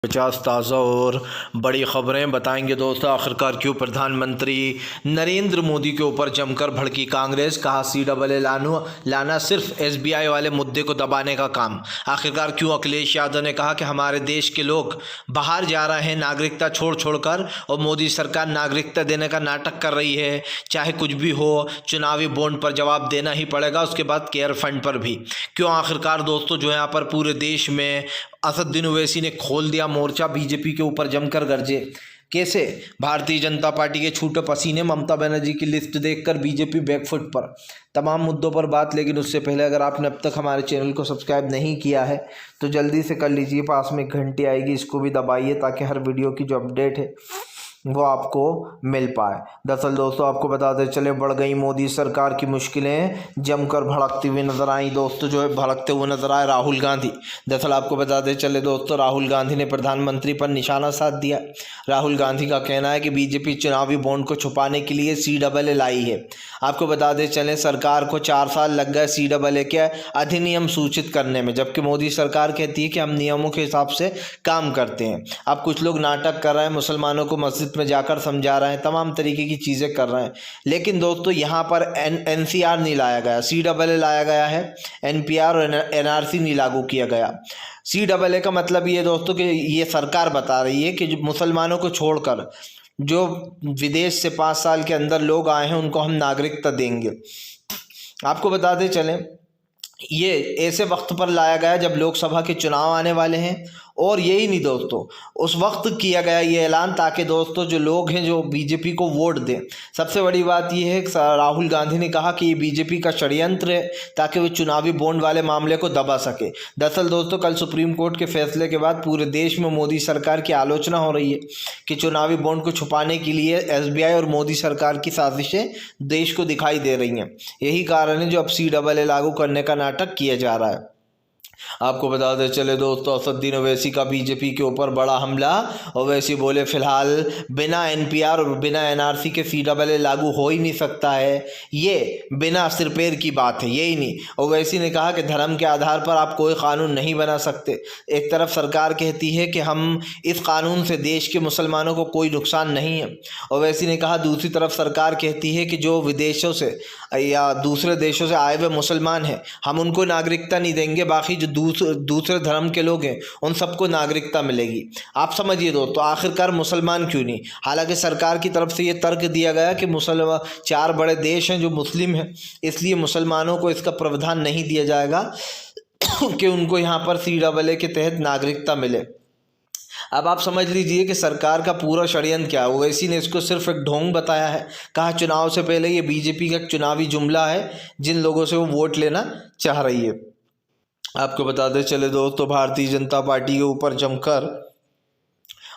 50 ताज़ा और बड़ी खबरें बताएंगे दोस्तों। आखिरकार क्यों प्रधानमंत्री नरेंद्र मोदी के ऊपर जमकर भड़की कांग्रेस, कहा CAA लाना सिर्फ SBI वाले मुद्दे को दबाने का काम। आखिरकार क्यों अखिलेश यादव ने कहा कि हमारे देश के लोग बाहर जा रहे हैं नागरिकता छोड़कर और मोदी सरकार नागरिकता देने का नाटक कर रही है। चाहे कुछ भी हो, चुनावी बॉन्ड पर जवाब देना ही पड़ेगा, उसके बाद केयर फंड पर भी। क्यों आखिरकार दोस्तों जो यहाँ पर पूरे देश में असदुद्दीन ओवैसी ने खोल दिया मोर्चा, बीजेपी के ऊपर जमकर गरजे। कैसे भारतीय जनता पार्टी के छूटे पसीने, ममता बनर्जी की लिस्ट देखकर बीजेपी बैकफुट पर, तमाम मुद्दों पर बात। लेकिन उससे पहले अगर आपने अब तक हमारे चैनल को सब्सक्राइब नहीं किया है तो जल्दी से कर लीजिए। पास में एक घंटी आएगी, इसको भी दबाइए ताकि हर वीडियो की जो अपडेट है वो आपको मिल पाए। दरअसल दोस्तों आपको बताते चले, बढ़ गई मोदी सरकार की मुश्किलें, जमकर भड़कती हुई नजर आई। दोस्तों जो है भड़कते हुए नजर आए राहुल गांधी। दरअसल आपको बताते चले दोस्तों, राहुल गांधी ने प्रधानमंत्री पर निशाना साध दिया। राहुल गांधी का कहना है कि बीजेपी चुनावी बॉन्ड को छुपाने के लिए CAA लाई है। आपको बताते चले, सरकार को 4 साल लग गए CAA के अधिनियम सूचित करने में, जबकि मोदी सरकार कहती है कि हम नियमों के हिसाब से काम करते हैं। अब कुछ लोग नाटक कर रहे हैं, मुसलमानों को मस्जिद में जाकर समझा रहे हैं, तमाम तरीके की चीज़ें कर रहे हैं। लेकिन दोस्तों यहाँ पर NCR नहीं लाया गया, CAA लाया गया है। NPR और NRC नहीं लागू किया गया। CAA का मतलब ये दोस्तों कि ये सरकार बता रही है कि जो मुसलमानों को छोड़कर जो विदेश से 5 साल के अंदर लोग आए हैं उनको हम नागरिकता देंगे। आपको बताते चलें, ये ऐसे वक्त पर लाया गया जब लोकसभा के चुनाव आने वाले हैं। और यही नहीं दोस्तों, उस वक्त किया गया ये ऐलान ताकि दोस्तों जो लोग हैं जो बीजेपी को वोट दें। सबसे बड़ी बात यह है कि राहुल गांधी ने कहा कि ये बीजेपी का षड्यंत्र है ताकि वे चुनावी बॉन्ड वाले मामले को दबा सके। दरअसल दोस्तों कल सुप्रीम कोर्ट के फैसले के बाद पूरे देश में मोदी सरकार की आलोचना हो रही है कि चुनावी बॉन्ड को छुपाने के लिए SBI और मोदी सरकार की साजिशें देश को दिखाई दे रही हैं। यही कारण है जो अब CAA लागू करने का नाटक किया जा रहा है। आपको बताते चले दोस्तों, असदुद्दीन ओवैसी का बीजेपी के ऊपर बड़ा हमला। ओवैसी बोले फिलहाल बिना NPR और बिना NRC के CAA लागू हो ही नहीं सकता है, ये बिना सिर पैर की बात है। यही नहीं, ओवैसी ने कहा कि धर्म के आधार पर आप कोई कानून नहीं बना सकते। एक तरफ सरकार कहती है कि हम इस कानून से देश के मुसलमानों को कोई नुकसान नहीं है, ओवैसी ने कहा। दूसरी तरफ सरकार कहती है कि जो विदेशों से या दूसरे देशों से आए हुए मुसलमान हैं हम उनको नागरिकता नहीं देंगे, बाकी जो दूसरे धर्म के लोग हैं उन सबको नागरिकता मिलेगी। आप समझिए दोस्तों, आखिरकार मुसलमान क्यों नहीं? हालांकि सरकार की तरफ से ये तर्क दिया गया कि 4 बड़े देश हैं जो मुस्लिम हैं, इसलिए मुसलमानों को इसका प्रावधान नहीं दिया जाएगा कि उनको यहाँ पर CAA के तहत नागरिकता मिले। अब आप समझ लीजिए कि सरकार का पूरा षड्यंत्र क्या है। ओवैसी ने इसको सिर्फ एक ढोंग बताया है, कहा चुनाव से पहले ये बीजेपी का चुनावी जुमला है जिन लोगों से वो वोट लेना चाह रही है। आपको बताते चले दोस्तों, भारतीय जनता पार्टी के ऊपर जमकर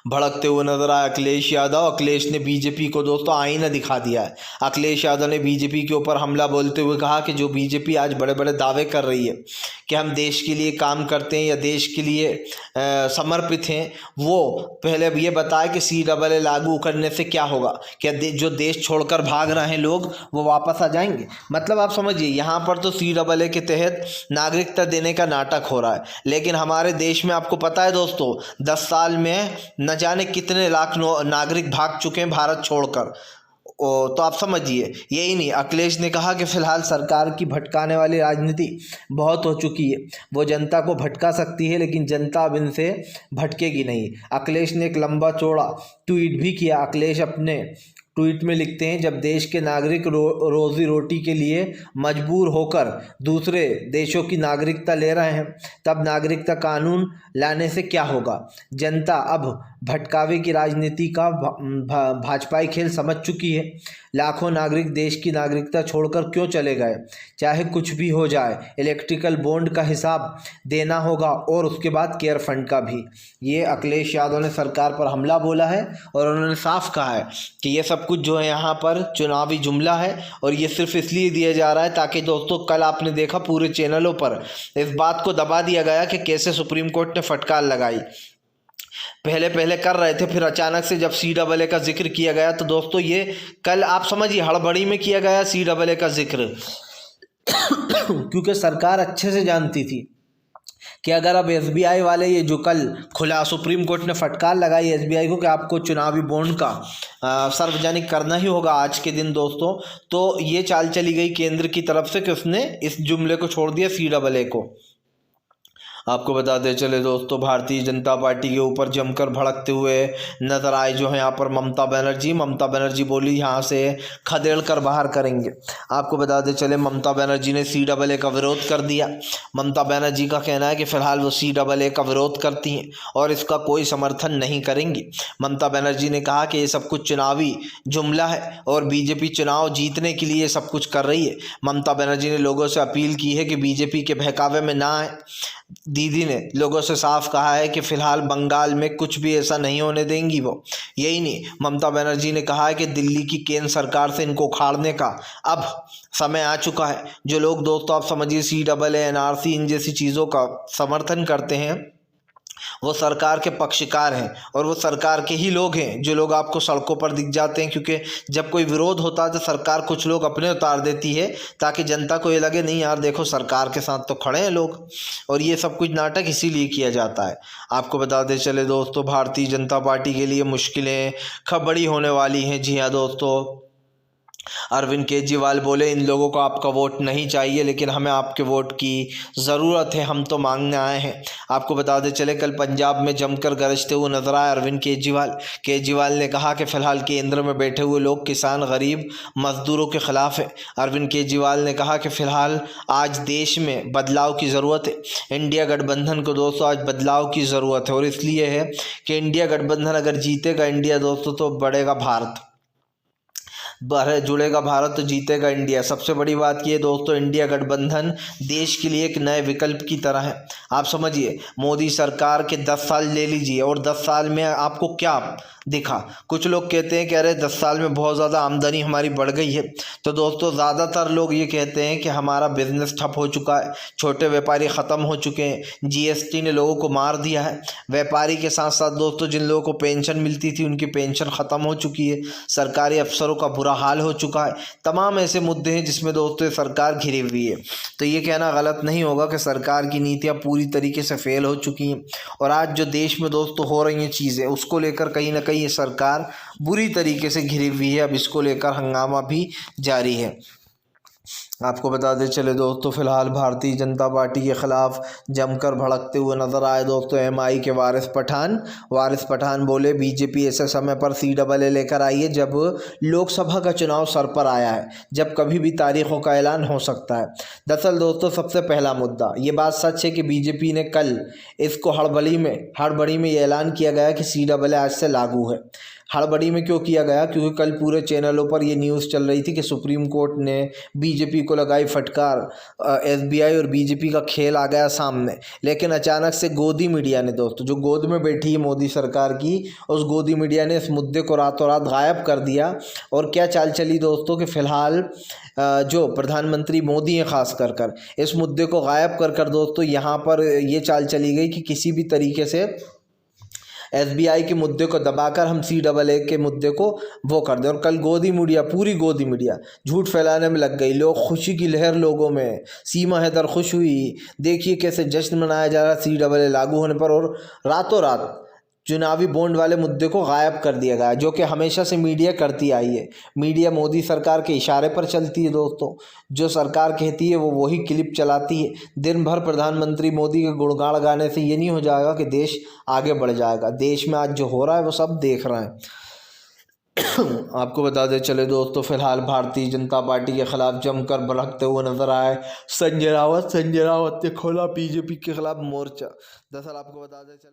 भड़कते हुए नजर आए अखिलेश यादव। अखिलेश ने बीजेपी को दोस्तों आईना दिखा दिया है। अखिलेश यादव ने बीजेपी के ऊपर हमला बोलते हुए कहा कि जो बीजेपी आज बड़े बड़े दावे कर रही है कि हम देश के लिए काम करते हैं या देश के लिए समर्पित हैं, वो पहले ये बताए कि CAA लागू करने से क्या होगा। क्या जो देश छोड़कर भाग रहे हैं लोग वो वापस आ जाएंगे? मतलब आप समझिए, यहाँ पर तो CAA के तहत नागरिकता देने का नाटक हो रहा है। लेकिन हमारे देश में आपको पता है दोस्तों, 10 साल में न जाने कितने लाख नागरिक भाग चुके हैं भारत छोड़कर। तो आप समझिए, यही नहीं, अखिलेश ने कहा कि फिलहाल सरकार की भटकाने वाली राजनीति बहुत हो चुकी है। वो जनता को भटका सकती है लेकिन जनता अब इनसे भटकेगी नहीं। अखिलेश ने एक लंबा चौड़ा ट्वीट भी किया। अखिलेश अपने ट्वीट में लिखते हैं, जब देश के नागरिक रोजी रोटी के लिए मजबूर होकर दूसरे देशों की नागरिकता ले रहे हैं तब नागरिकता कानून लाने से क्या होगा। जनता अब भटकावे की राजनीति का भाजपाई खेल समझ चुकी है। लाखों नागरिक देश की नागरिकता छोड़कर क्यों चले गए? चाहे कुछ भी हो जाए, इलेक्ट्रिकल बॉन्ड का हिसाब देना होगा और उसके बाद केयर फंड का भी। ये अखिलेश यादव ने सरकार पर हमला बोला है और उन्होंने साफ कहा है कि ये सब कुछ जो है यहाँ पर चुनावी जुमला है और ये सिर्फ इसलिए दिया जा रहा है ताकि दोस्तों कल आपने देखा पूरे चैनलों पर इस बात को दबा दिया गया कि कैसे सुप्रीम कोर्ट ने फटकार लगाई। पहले पहले कर रहे थे, फिर अचानक से जब CAA का जिक्र किया गया तो दोस्तों ये कल आप समझिए हड़बड़ी में किया गया CAA का जिक्र क्योंकि सरकार अच्छे से जानती थी कि अगर अब एसबीआई वाले ये जो कल खुला सुप्रीम कोर्ट ने फटकार लगाई एसबीआई को कि आपको चुनावी बॉन्ड का सार्वजनिक करना ही होगा आज के दिन दोस्तों, तो ये चाल चली गई केंद्र की तरफ से कि उसने इस जुमले को छोड़ दिया CAA को। आपको बताते चले दोस्तों, भारतीय जनता पार्टी के ऊपर जमकर भड़कते हुए नजर आए जो है यहाँ पर ममता बनर्जी बोली यहाँ से खदेड़ कर बाहर करेंगे। आपको बताते चले ममता बनर्जी ने CAA का विरोध कर दिया। ममता बनर्जी का कहना है कि फिलहाल वो CAA का विरोध करती हैं और इसका कोई समर्थन नहीं करेंगी। ममता बनर्जी ने कहा कि ये सब कुछ चुनावी जुमला है और बीजेपी चुनाव जीतने के लिए ये सब कुछ कर रही है। ममता बनर्जी ने लोगों से अपील की है कि बीजेपी के बहकावे में ना आए। दीदी ने लोगों से साफ कहा है कि फिलहाल बंगाल में कुछ भी ऐसा नहीं होने देंगी वो। यही नहीं, ममता बनर्जी ने कहा है कि दिल्ली की केंद्र सरकार से इनको उखाड़ने का अब समय आ चुका है। जो लोग दोस्तों आप समझिए CAA NRC इन जैसी चीज़ों का समर्थन करते हैं वो सरकार के पक्षकार हैं और वो सरकार के ही लोग हैं जो लोग आपको सड़कों पर दिख जाते हैं, क्योंकि जब कोई विरोध होता है तो सरकार कुछ लोग अपने उतार देती है ताकि जनता को ये लगे नहीं यार देखो सरकार के साथ तो खड़े हैं लोग, और ये सब कुछ नाटक इसीलिए किया जाता है। आपको बताते चले दोस्तों, भारतीय जनता पार्टी के लिए मुश्किलें खबड़ी होने वाली हैं। जी हाँ दोस्तों, अरविंद केजरीवाल बोले इन लोगों को आपका वोट नहीं चाहिए लेकिन हमें आपके वोट की ज़रूरत है, हम तो मांगने आए हैं। आपको बताते चले कल पंजाब में जमकर गरजते हुए नजर आए अरविंद केजरीवाल ने कहा कि फ़िलहाल केंद्र में बैठे हुए लोग किसान गरीब मजदूरों के ख़िलाफ़ है। अरविंद केजरीवाल ने कहा कि फ़िलहाल आज देश में बदलाव की ज़रूरत है। इंडिया गठबंधन को दोस्तों आज बदलाव की ज़रूरत है और इसलिए है कि इंडिया गठबंधन अगर जीतेगा इंडिया दोस्तों तो बढ़ेगा भारत, जुड़ेगा भारत तो जीतेगा इंडिया। सबसे बड़ी बात ये दोस्तों, इंडिया गठबंधन देश के लिए एक नए विकल्प की तरह है। आप समझिए मोदी सरकार के 10 साल ले लीजिए और 10 साल में आपको क्या दिखा। कुछ लोग कहते हैं कि अरे 10 साल में बहुत ज़्यादा आमदनी हमारी बढ़ गई है, तो दोस्तों ज़्यादातर लोग ये कहते हैं कि हमारा बिजनेस ठप हो चुका है, छोटे व्यापारी ख़त्म हो चुके हैं, GST ने लोगों को मार दिया है। व्यापारी के साथ साथ दोस्तों जिन लोगों को पेंशन मिलती थी उनकी पेंशन ख़त्म हो चुकी है, सरकारी अफसरों का बुरा हाल हो चुका है। तमाम ऐसे मुद्दे हैं जिसमें दोस्तों सरकार घिरी हुई है। तो ये कहना गलत नहीं होगा कि सरकार की नीतियाँ पूरी तरीके से फेल हो चुकी हैं और आज जो देश में दोस्तों हो रही हैं चीज़ें उसको लेकर कहीं ना कहीं ये सरकार बुरी तरीके से घिरी हुई है। अब इसको लेकर हंगामा भी जारी है। आपको बताते चले दोस्तों, फिलहाल भारतीय जनता पार्टी के खिलाफ जमकर भड़कते हुए नजर आए दोस्तों MI के वारिस पठान बोले बीजेपी ऐसे समय पर CAA लेकर आई है जब लोकसभा का चुनाव सर पर आया है, जब कभी भी तारीखों का ऐलान हो सकता है। दरअसल दोस्तों सबसे पहला मुद्दा ये बात सच है कि बीजेपी ने कल इसको हड़बड़ी में ये ऐलान किया गया कि CAA आज से लागू है। हड़बड़ी में क्यों किया गया? क्योंकि कल पूरे चैनलों पर ये न्यूज़ चल रही थी कि सुप्रीम कोर्ट ने बीजेपी को लगाई फटकार, SBI और बीजेपी का खेल आ गया सामने। लेकिन अचानक से गोदी मीडिया ने दोस्तों, जो गोद में बैठी है मोदी सरकार की, उस गोदी मीडिया ने इस मुद्दे को रातों रात गायब कर दिया। और क्या चाल चली दोस्तों कि फ़िलहाल जो प्रधानमंत्री मोदी हैं ख़ास कर इस मुद्दे को गायब कर दोस्तों यहाँ पर ये चाल चली गई कि किसी भी तरीके से SBI के मुद्दे को दबाकर हम CAA के मुद्दे को वो कर दें। और कल पूरी गोदी मीडिया झूठ फैलाने में लग गई। लोग खुशी की लहर लोगों में, सीमा हैदर खुश हुई, देखिए कैसे जश्न मनाया जा रहा CAA लागू होने पर, और रातों रात चुनावी बॉन्ड वाले मुद्दे को गायब कर दिया गया, जो कि हमेशा से मीडिया करती आई है। मीडिया मोदी सरकार के इशारे पर चलती है दोस्तों, जो सरकार कहती है वो वही क्लिप चलाती है। दिन भर प्रधानमंत्री मोदी के गुणगान गाने से ये नहीं हो जाएगा कि देश आगे बढ़ जाएगा। देश में आज जो हो रहा है वो सब देख रहे हैं। आपको बताते चले दोस्तों, फिलहाल भारतीय जनता पार्टी के खिलाफ जमकर भड़कते हुए नजर आए संजय रावत ने खोला बीजेपी के खिलाफ मोर्चा। दरअसल आपको बताते चले